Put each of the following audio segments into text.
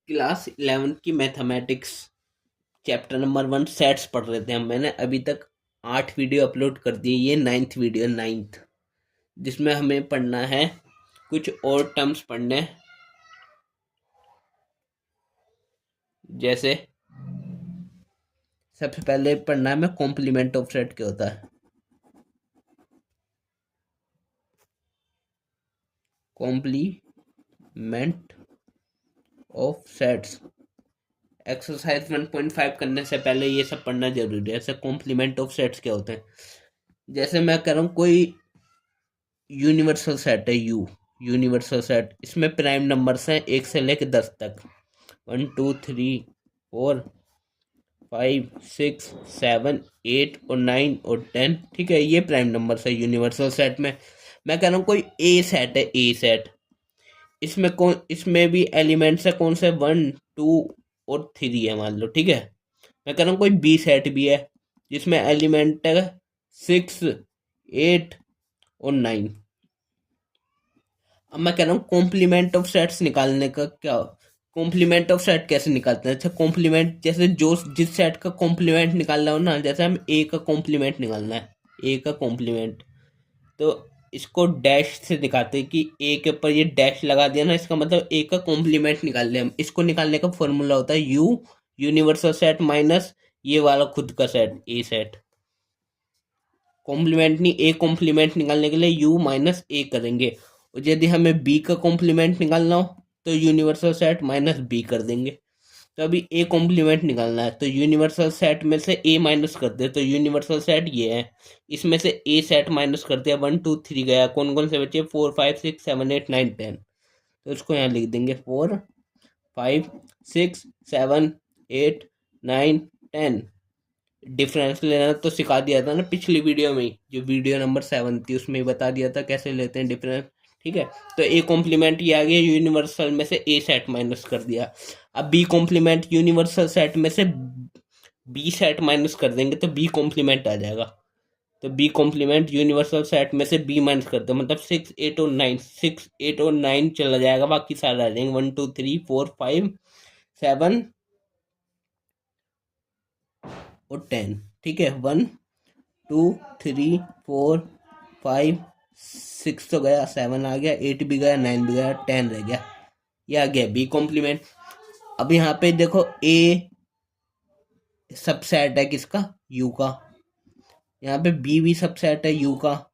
Class 11 की mathematics chapter number 1 sets पढ़ रहे थे हम। मैंने अभी तक 8 वीडियो अपलोड कर दिए, ये 9th वीडियो, 9th, जिसमें हमें पढ़ना है कुछ और टर्म्स पढ़ने, जैसे सबसे पहले पढ़ना है हमें कॉम्प्लीमेंट ऑफ सेट क्या होता है। कॉम्प्लीमेंट ऑफ सेट्स एक्सरसाइज 1.5 करने से पहले ये सब पढ़ना जरूरी है। जैसे कॉम्प्लीमेंट ऑफ सेट्स क्या होते हैं, जैसे मैं कह रहा हूँ कोई यूनिवर्सल सेट है यू, यूनिवर्सल सेट, इसमें प्राइम नंबर्स हैं 1 से लेकर 10 तक, 1 2 3 4 5 6 7 8 और 9 और 10। ठीक है, ये प्राइम नंबर्स है यूनिवर्सल सेट में। मैं कह रहा हूँ कोई ए सेट है, ए सेट, इसमें भी एलिमेंट्स है कौन से, 1 2 और 3 है मान लो। ठीक है, मैं कह रहा हूँ कोई बी सेट भी है जिसमें एलिमेंट है 6 8 और 9। अब मैं कह रहा हूँ कॉम्प्लीमेंट ऑफ सेट्स निकालने का क्या, कॉम्प्लीमेंट ऑफ सेट कैसे निकालते हैं। अच्छा, कॉम्प्लीमेंट जैसे जो जिस सेट का कॉम्प्लीमेंट निकालना हो ना, जैसे हम ए का कॉम्प्लीमेंट निकालना है, ए का कॉम्प्लीमेंट, तो इसको डैश से दिखाते हैं कि ए के ऊपर ये डैश लगा दिया ना, इसका मतलब ए का कॉम्प्लीमेंट निकाल लिया हम। इसको निकालने का फॉर्मूला होता है यू यूनिवर्सल सेट माइनस ये वाला खुद का सेट, ए सेट। कॉम्प्लीमेंट नहीं, ए कॉम्प्लीमेंट निकालने के लिए यू माइनस ए करेंगे, और यदि हमें बी का कॉम्प्लीमेंट निकालना हो तो यूनिवर्सल सेट माइनस बी कर देंगे। तो अभी ए कॉम्प्लीमेंट निकालना है, तो यूनिवर्सल सेट में से ए माइनस कर दे, तो यूनिवर्सल सेट ये है, इसमें से ए सेट माइनस कर दिया, 1 2 3 गया, कौन कौन से बचे, 4 5 6 7 8 9 10। तो इसको यहाँ लिख देंगे 4 5 6 7 8 9 10। डिफरेंस लेना तो सिखा दिया था ना पिछली वीडियो में ही, जो वीडियो नंबर 7 थी उसमें ही बता दिया था कैसे लेते हैं डिफरेंस। ठीक है, तो ए कॉम्प्लीमेंट ये आ गया, यूनिवर्सल में से ए सेट माइनस कर दिया। अब बी कॉम्प्लीमेंट यूनिवर्सल सेट में से बी सेट माइनस कर देंगे तो बी कॉम्प्लीमेंट आ जाएगा। तो बी कॉम्प्लीमेंट यूनिवर्सल सेट में से बी माइनस कर दो, मतलब 6 8 और 9, 6 8 और 9 चला जाएगा, बाकी सारे आ जाएंगे 1 2 3 4 5 7 और 10। ठीक है, 1 2 3 4 5 6 तो गया, 7 आ गया, 8 भी गया, 9 भी गया, 10 रह गया, ये आ गया बी कॉम्प्लीमेंट। अब यहाँ पे देखो ए सबसेट है किसका, यू का, यहाँ पे बी भी सबसेट है यू का।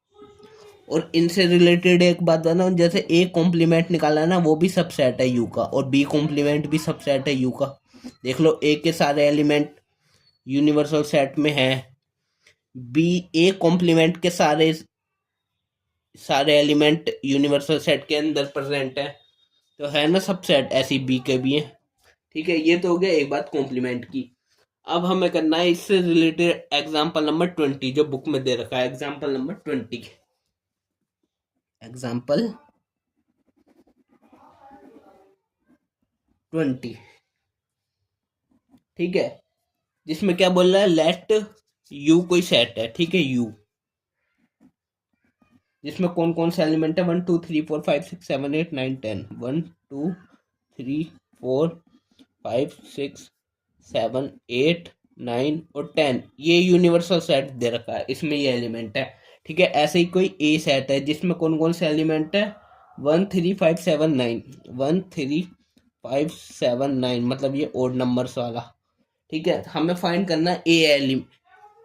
और इनसे रिलेटेड एक बात बताऊं, जैसे ए कॉम्प्लीमेंट निकाला ना वो भी सबसेट है यू का, और बी कॉम्प्लीमेंट भी सबसेट है यू का। देख लो ए के सारे एलिमेंट यूनिवर्सल सेट में है, बी ए कॉम्प्लीमेंट के सारे सारे एलिमेंट यूनिवर्सल सेट के अंदर प्रेजेंट है, तो है ना सबसेट, ऐसी बी के भी है। ठीक है, ये तो हो गया एक बात कॉम्प्लीमेंट की। अब हमें करना है इससे रिलेटेड एग्जांपल नंबर 20, जो बुक में दे रखा है, एग्जांपल नंबर 20, एग्जांपल 20। ठीक है, जिसमें क्या बोल रहा है, लेट यू कोई सेट है, ठीक है, यू, जिसमें कौन कौन से एलिमेंट है, 1 2 3 4 5 6 7 8 9 10, 1 2 3 4 5 6 7 8 9 और 10, ये यूनिवर्सल सेट दे रखा है, इसमें ये एलिमेंट है। ठीक है, ऐसे ही कोई ए सेट है जिसमें कौन कौन से एलिमेंट है, 1 3 5 7 9, 1 3 5 7 9, मतलब ये ओड नंबर्स वाला। ठीक है, हमें फाइंड करना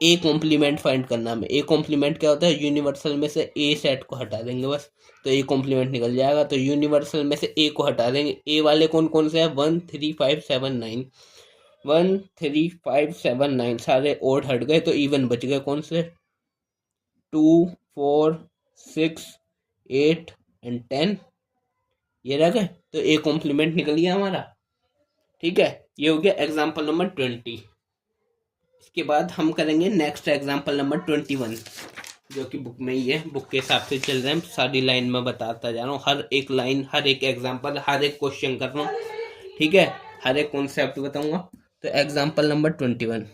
ए कॉम्प्लीमेंट फाइंड करना हमें। ए कॉम्प्लीमेंट क्या होता है, यूनिवर्सल में से ए सेट को हटा देंगे बस, तो ए कॉम्प्लीमेंट निकल जाएगा। तो यूनिवर्सल में से ए को हटा देंगे, ए वाले कौन कौन से हैं, 1 3 5 7 9, 1 3 5 7 9 सारे ओड हट गए, तो इवन बच गए कौन से, 2 4 6 8 एंड 10, ये रह गए, तो ए कॉम्प्लीमेंट निकल गया हमारा। ठीक है, ये हो गया एग्जाम्पल नंबर 20। इसके बाद हम करेंगे नेक्स्ट एग्जाम्पल नंबर 21, जो कि बुक में ही है, बुक के हिसाब से चल रहे हैं, सारी लाइन में बताता जा रहा हूँ, हर एक लाइन, हर एक एग्जाम्पल, हर एक क्वेश्चन कर रहा हूँ। ठीक है, हर एक कॉन्सेप्ट बताऊंगा। तो एग्जाम्पल नंबर 21,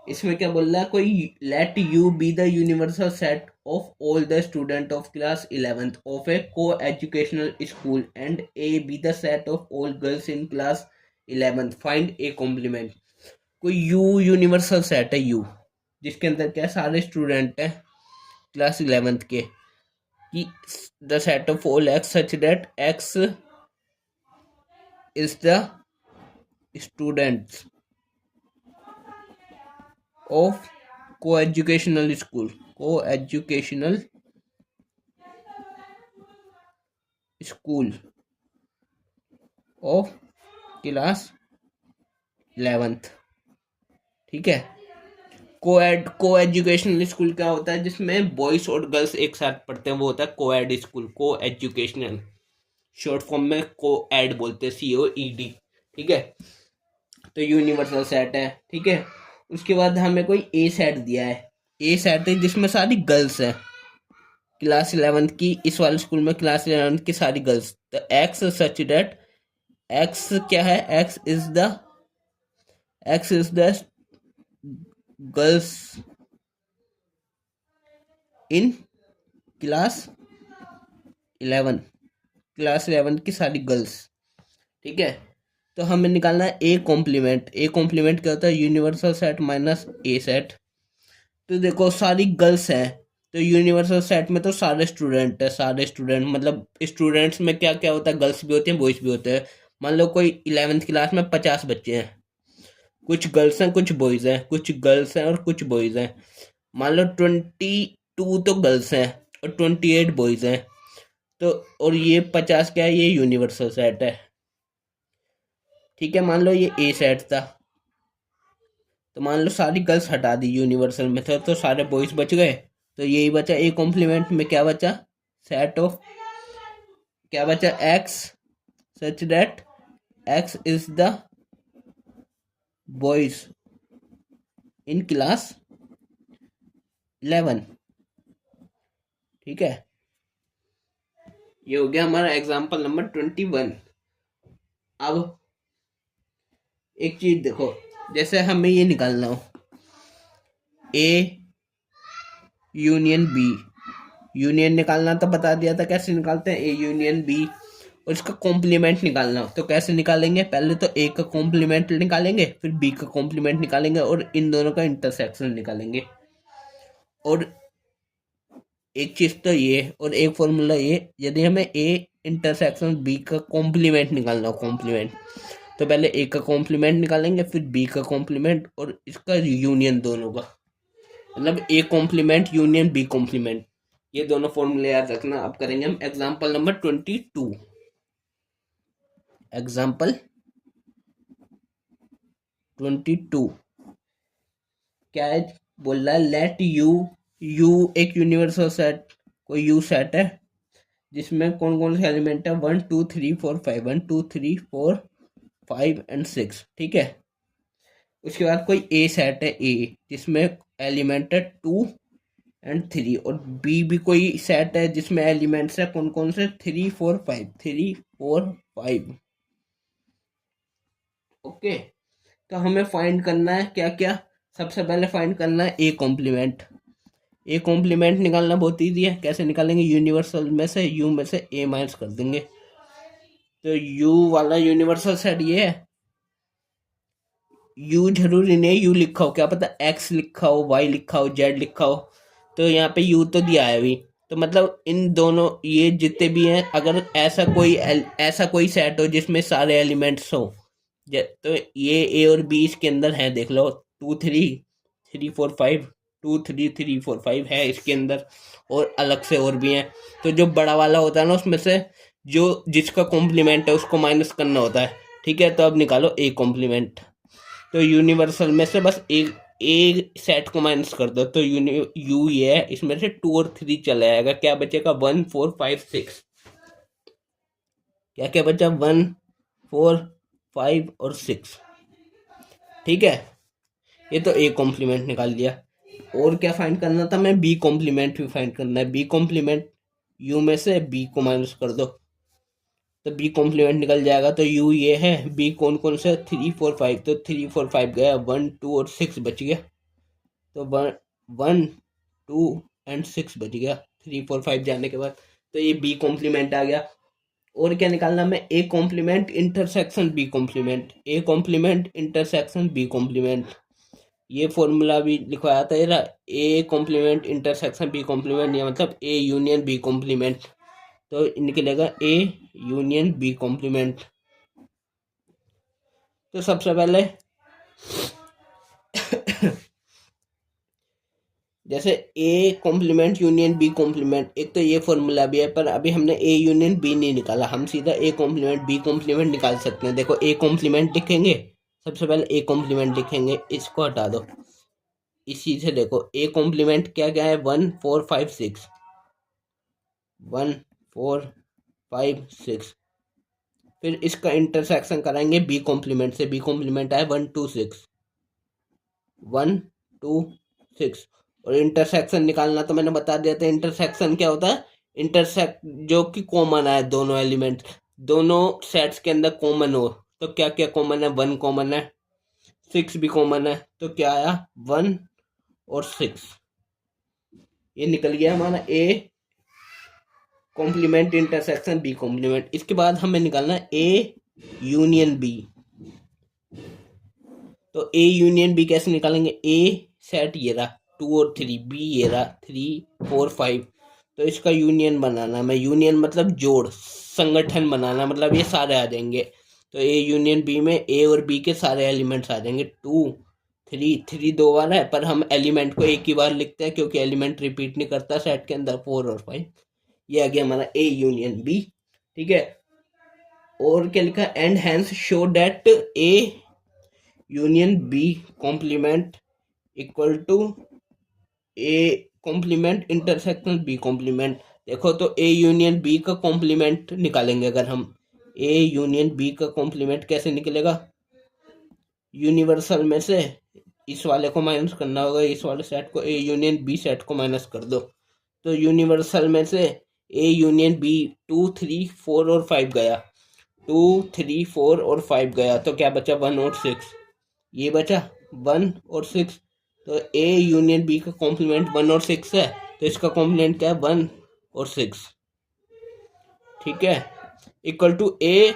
इसमें क्या बोल रहा है, कोई let you be the universal set of all the student of class 11th of a co-educational school and A be the set of all girls in class 11th. Find a complement. कोई U universal set है U, जिसके अंदर क्या सारे student हैं class 11th के, कि the set of all x such that x is the students of co-educational school of class 11th। ठीक है। को एजुकेशनल स्कूल क्या होता है, जिसमें बॉयज और गर्ल्स एक साथ पढ़ते हैं, वो होता है को एड स्कूल, को एजुकेशनल, शॉर्ट फॉर्म में को एड बोलते हैं, COED। ठीक है। तो यूनिवर्सल सेट है। ठीक है। उसके बाद हमें कोई ए सेट दिया है, ए सेट है जिसमें सारी गर्ल्स है क्लास 11th की, इस वाले स्कूल में क्लास 11th की सारी गर्ल्स। तो एक्स सच दैट एक्स क्या है, x is the girls in class 11 की सारी गर्ल्स। ठीक है। तो हमें निकालना है ए कॉम्प्लीमेंट। ए कॉम्प्लीमेंट क्या होता है, यूनिवर्सल सेट माइनस ए सेट। तो देखो सारी गर्ल्स हैं, तो यूनिवर्सल सेट में तो सारे स्टूडेंट है, सारे स्टूडेंट मतलब स्टूडेंट्स में क्या क्या होता है, गर्ल्स भी होती हैं बॉयज भी होते हैं। मान लो कोई 11th क्लास में 50 बच्चे हैं, कुछ गर्ल्स हैं कुछ बॉयज हैं, कुछ गर्ल्स हैं और कुछ बॉयज हैं। मान लो 22 तो गर्ल्स हैं और 28 बॉयज हैं। तो और ये 50 क्या है, ये यूनिवर्सल सेट है। ठीक है। मान लो ये ए सेट था, तो मान लो सारी गर्ल्स हटा दी यूनिवर्सल में, तो सारे बॉयज बच गए। तो यही बचा ए कॉम्प्लीमेंट में, क्या बचा, सेट ऑफ क्या बचा, x such that x is the boys in class 11। ठीक है। ये हो गया हमारा एग्जाम्पल नंबर 21। अब एक चीज देखो, जैसे हमें ये निकालना हो ए यूनियन बी, यूनियन निकालना तो बता दिया था कैसे निकालते हैं, ए यूनियन बी, और इसका कॉम्प्लीमेंट निकालना हो तो कैसे निकालेंगे, पहले तो ए का कॉम्प्लीमेंट निकालेंगे, फिर बी का कॉम्प्लीमेंट निकालेंगे और इन दोनों का इंटरसेक्शन निकालेंगे। और एक चीज तो ये और एक फॉर्मूला ये, यदि हमें ए इंटरसेक्शन बी का कॉम्प्लीमेंट निकालना हो, कॉम्प्लीमेंट, तो पहले ए का कॉम्प्लीमेंट निकालेंगे, फिर बी का कॉम्प्लीमेंट और इसका यूनियन दोनों का, मतलब A complement union B complement, ये दोनों फॉर्मूले याद रखना। अब करेंगे हम एग्जांपल नंबर 22। एग्जांपल 22 क्या है, बोल रहा है लेट यू एक यूनिवर्सल सेट, कोई यू सेट है जिसमें कौन कौन से एलिमेंट है, 1 2 3 4 5, 1 2 3 4 5 एंड 6। ठीक है। उसके बाद कोई ए सेट है ए, जिसमें एलिमेंट है 2 एंड 3, और बी भी कोई सेट है जिसमें एलिमेंट्स है कौन कौन से, 3 4 5, 3 4 5। ओके। तो हमें फाइंड करना है क्या क्या, सबसे पहले फाइंड करना है ए कॉम्प्लीमेंट। ए कॉम्प्लीमेंट निकालना बहुत ईजी है, कैसे निकालेंगे, यूनिवर्सल में से यू में से ए माइनस कर देंगे। तो यू वाला यूनिवर्सल सेट ये है, यू जरूरी नहीं यू लिखा हो, क्या पता एक्स लिखा हो, वाई लिखा हो, जेड लिखा हो, तो यहाँ पे यू तो दिया है अभी। तो मतलब इन दोनों ये जितने भी हैं, अगर ऐसा कोई सेट हो जिसमें सारे एलिमेंट्स हो, तो ये ए और बी इसके अंदर है, देख लो 2 3 3 4 5, 2 3 3 4 5 है इसके अंदर, और अलग से और भी हैं। तो जो बड़ा वाला होता है ना, उसमें से जो जिसका कॉम्प्लीमेंट है उसको माइनस करना होता है। ठीक है। तो अब निकालो ए कॉम्प्लीमेंट। तो यूनिवर्सल में से बस एक ए सेट को माइनस कर दो, तो यू ये है, इसमें से 2 और 3 चला जाएगा, क्या बचेगा, 1 4 5 6। क्या क्या बचा, 1 4 5 और 6। ठीक है। ये तो ए कॉम्प्लीमेंट निकाल लिया। और क्या फाइंड करना था, मैं बी कॉम्प्लीमेंट भी फाइंड करना है। बी कॉम्प्लीमेंट, यू में से बी को माइनस कर दो, तो बी कॉम्प्लीमेंट निकल जाएगा। तो यू ये है, बी कौन कौन से, 3 4 5, तो 3 4 5 गया, 1 2 और 6 बच गया। तो 1 2 एंड 6 बच गया 3 4 5 जाने के बाद। तो ये बी कॉम्प्लीमेंट आ गया। और क्या निकालना हमें, A complement intersection B complement, A complement intersection B complement. ये फॉर्मूला भी लिखवाया था ये रहा, A complement intersection B complement, या मतलब ए यूनियन बी कॉम्प्लीमेंट। तो निकलेगा ए यूनियन बी कॉम्प्लीमेंट। तो सबसे पहले जैसे A complement union B complement, एक तो ये फॉर्मूला भी है, पर अभी हमने ए यूनियन बी नहीं निकाला, हम सीधा ए कॉम्प्लीमेंट बी कॉम्प्लीमेंट निकाल सकते हैं। देखो ए कॉम्प्लीमेंट लिखेंगे, सबसे पहले ए कॉम्प्लीमेंट लिखेंगे, इसको हटा दो। इसी से देखो ए कॉम्प्लीमेंट क्या क्या है, 1 4 5 6, 1 4 5 6। फिर इसका इंटरसेक्शन कराएंगे बी कॉम्प्लीमेंट से, बी कॉम्प्लीमेंट आए 1 2 6, 1 2 6। और इंटरसेक्शन निकालना तो मैंने बता दिया था, इंटरसेक्शन क्या होता है, इंटरसेक्ट जो कि कॉमन है, दोनों एलिमेंट दोनों सेट्स के अंदर कॉमन हो। तो क्या क्या कॉमन है, 1 कॉमन है, 6 भी कॉमन है, तो क्या आया 1 और 6। ये निकल गया हमारा A complement intersection B complement. इसके बाद हमें निकालना है ए यूनियन बी। तो ए यूनियन बी कैसे निकालेंगे, ए सेट ये रहा 2 और 3, बी ये रहा 3 4 5। तो इसका यूनियन बनाना, मैं यूनियन मतलब जोड़, संगठन बनाना, मतलब ये सारे आ जाएंगे। तो ए यूनियन बी में ए और बी के सारे एलिमेंट्स आ जाएंगे। 2 3 3 दो बार है, पर हम एलिमेंट को एक ही बार लिखते हैं क्योंकि एलिमेंट रिपीट नहीं करता सेट के अंदर। 4 और 5, ये आ गया हमारा ए यूनियन बी। ठीक है, और क्या लिखा, and hence show that A union B complement equal to A complement intersection B complement. देखो तो ए यूनियन बी का कॉम्प्लीमेंट निकालेंगे अगर हम, ए यूनियन बी का कॉम्प्लीमेंट कैसे निकलेगा, यूनिवर्सल में से इस वाले को माइनस करना होगा, इस वाले सेट को, ए यूनियन बी सेट को माइनस कर दो। तो यूनिवर्सल में से ए यूनियन बी 2 3 4 और 5 गया, 2 3 4 और 5 गया, तो क्या बचा 1 और 6, ये बचा 1 और 6। तो ए यूनियन बी का कॉम्प्लीमेंट 1 और 6 है, तो इसका कॉम्प्लीमेंट क्या है 1 और 6। ठीक है, equal to A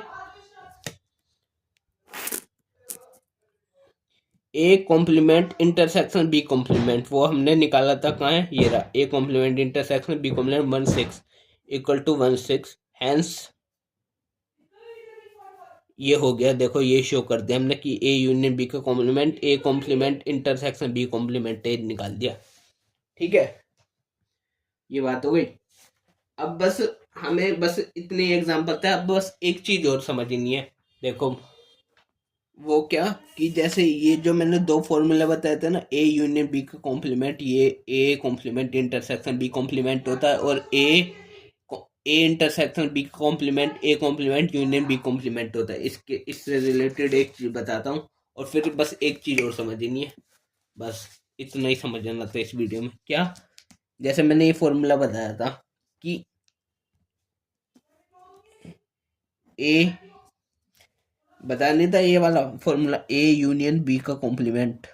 complement intersection B complement, वो हमने निकाला था, कहाँ है, ये रहा, A complement intersection B complement 1 6 equal to 1 6। Hence ये हो गया, देखो ये शो कर दिया हमने कि ए यूनियन बी का complement A complement intersection B complement A निकाल दिया। ठीक है, ये बात हो गई। अब बस हमें बस इतने एग्जाम्पल था, अब बस एक चीज और समझनी है। देखो वो क्या, कि जैसे ये जो मैंने दो फॉर्मूला बताए थे ना, ए यूनियन बी का कॉम्प्लीमेंट, ये A complement intersection B complement होता है, और A intersection B complement A complement union B complement होता है। इससे रिलेटेड एक चीज बताता हूँ, और फिर बस एक चीज और समझनी है, बस इतना ही समझना था इस वीडियो में। क्या, जैसे मैंने ये फॉर्मूला बताया था कि ए बता नहीं था, ये वाला फॉर्मूला ए यूनियन बी का कॉम्प्लीमेंट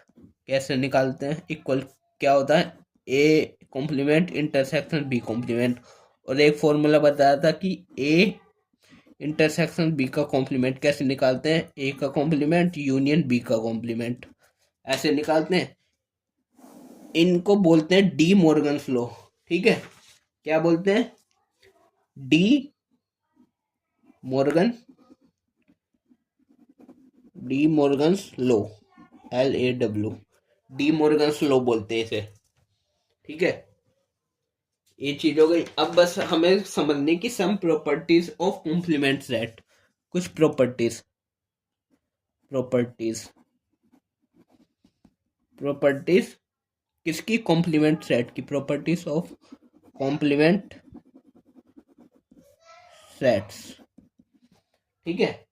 कैसे निकालते हैं, इक्वल क्या होता है, A complement intersection B complement. और एक फॉर्मूला बताया था कि ए इंटरसेक्शन बी का कॉम्प्लीमेंट कैसे निकालते हैं, ए का कॉम्प्लीमेंट यूनियन बी का कॉम्प्लीमेंट, ऐसे निकालते हैं। इनको बोलते हैं डी मॉर्गन्स लॉ। ठीक है, क्या बोलते हैं, De Morgan, D Morgan's law, LAW, D Morgan's law बोलते हैं इसे। ठीक है, ये चीज हो गई। अब बस हमें समझने की some properties of complement set, कुछ प्रॉपर्टीज प्रॉपर्टीज प्रॉपर्टीज किसकी, कॉम्प्लीमेंट सेट की, प्रॉपर्टीज ऑफ कॉम्प्लीमेंट सेट्स। ठीक है,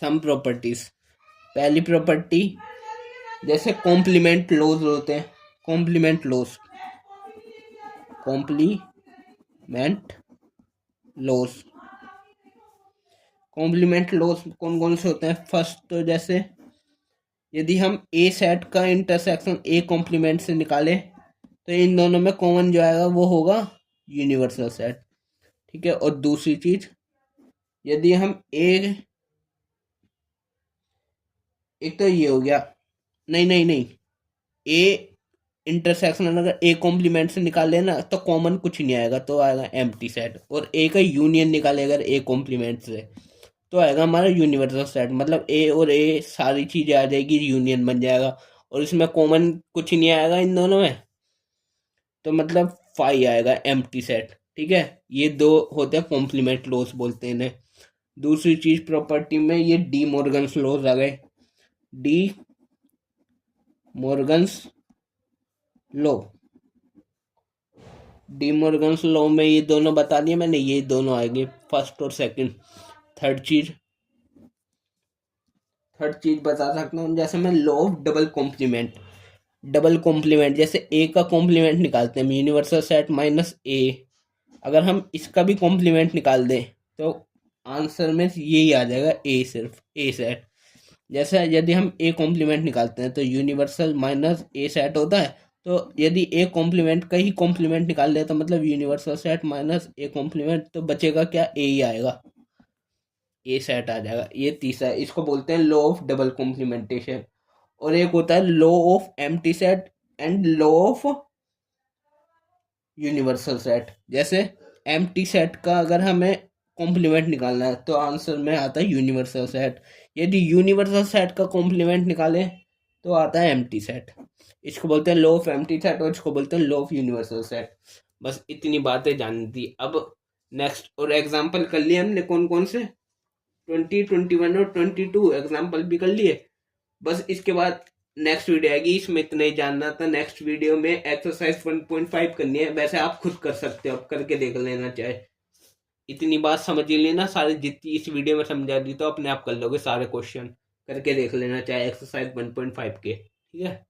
सम प्रॉपर्टीज। पहली प्रॉपर्टी, जैसे कॉम्प्लीमेंट लॉज होते हैं, complement laws, complement laws, complement laws कौन कौन से होते हैं। फर्स्ट तो जैसे यदि हम ए सेट का इंटरसेक्शन ए कॉम्प्लीमेंट से निकालें, तो इन दोनों में कॉमन जो आएगा वो होगा यूनिवर्सल सेट। ठीक है, और दूसरी चीज, यदि हम एक तो ये हो गया, नहीं नहीं नहीं, ए इंटरसेक्शन अगर ए कॉम्प्लीमेंट से निकाल लेना तो कॉमन कुछ नहीं आएगा, तो आएगा एम्प्टी सेट। और ए का यूनियन निकाले अगर ए कॉम्प्लीमेंट से तो आएगा हमारा यूनिवर्सल सेट। मतलब ए और ए सारी चीजें आ जाएगी, यूनियन बन जाएगा, और इसमें कॉमन कुछ नहीं आएगा इन दोनों में, तो मतलब फाई आएगा एम्प्टी सेट। ठीक है, ये दो होते हैं कॉम्प्लीमेंट लॉस बोलते हैं इन्हें। दूसरी चीज प्रॉपर्टी में ये डी मॉर्गन्स लॉज आ गए, D Morgan's law. D Morgan's law में ये दोनों बता दिए मैंने, ये दोनों आएंगे फर्स्ट और सेकंड। थर्ड चीज बता सकता हूँ, जैसे मैं लॉ ऑफ डबल कॉम्प्लीमेंट, जैसे ए का कॉम्प्लीमेंट निकालते हैं यूनिवर्सल सेट माइनस ए, अगर हम इसका भी कॉम्प्लीमेंट निकाल दें तो आंसर में यही आ जाएगा ए, सिर्फ ए सेट। जैसे यदि हम ए कॉम्प्लीमेंट निकालते हैं तो यूनिवर्सल माइनस ए सेट होता है, तो यदि ए कॉम्प्लीमेंट का ही कॉम्प्लीमेंट निकाल ले तो मतलब universal set minus A complement, तो बचेगा क्या, ए ही आएगा, ए सेट आ जाएगा। ये तीसरा है, इसको बोलते हैं लॉ ऑफ डबल कॉम्प्लीमेंटेशन। और एक होता है law of empty set and law of universal set. जैसे एम्प्टी सेट का अगर हमें कॉम्प्लीमेंट निकालना है तो आंसर में आता है यूनिवर्सल सेट, यदि यूनिवर्सल सेट का कॉम्प्लीमेंट निकाले तो आता है एम्प्टी सेट। इसको बोलते हैं लॉ ऑफ एम्प्टी सेट और इसको बोलते हैं लॉ ऑफ यूनिवर्सल सेट। बस इतनी बातें जाननी थी। अब नेक्स्ट और एग्जाम्पल कर लिए हमने कौन कौन से, 20, 21 और 22 एग्जाम्पल भी कर लिए। बस इसके बाद नेक्स्ट वीडियो आएगी, इसमें इतना ही जानना था। नेक्स्ट वीडियो में एक्सरसाइज 1.5 करनी है, वैसे आप खुद कर सकते हो, आप करके देख लेना चाहे। इतनी बात समझ ही लेना, सारी जितनी इस वीडियो में समझा दी तो अपने आप कर लोगे सारे क्वेश्चन, करके देख लेना चाहे एक्सरसाइज 1.5 के। ठीक है।